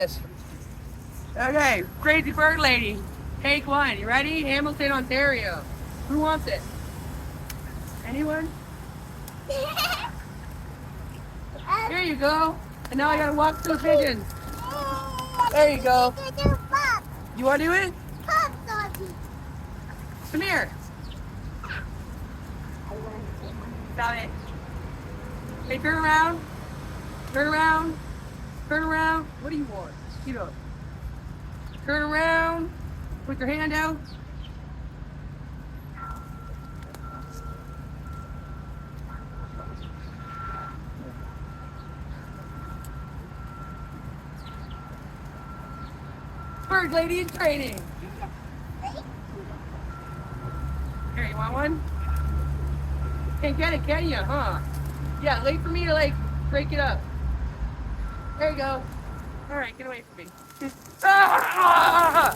Yes. Okay, crazy bird lady. Take one. You ready? Hamilton, Ontario. Who wants it? Anyone? Here you go. And now I gotta walk to the pigeon. There you go. You wanna do it? Come here. Stop it. Hey, turn around. Turn around. Turn around. What do you want? Get up. Turn around. Put your hand out. Bird lady in training. Here, you want one? Can't get it, can you? Huh? Yeah, wait for me to break it up. There you go. All right, get away from me. Ah!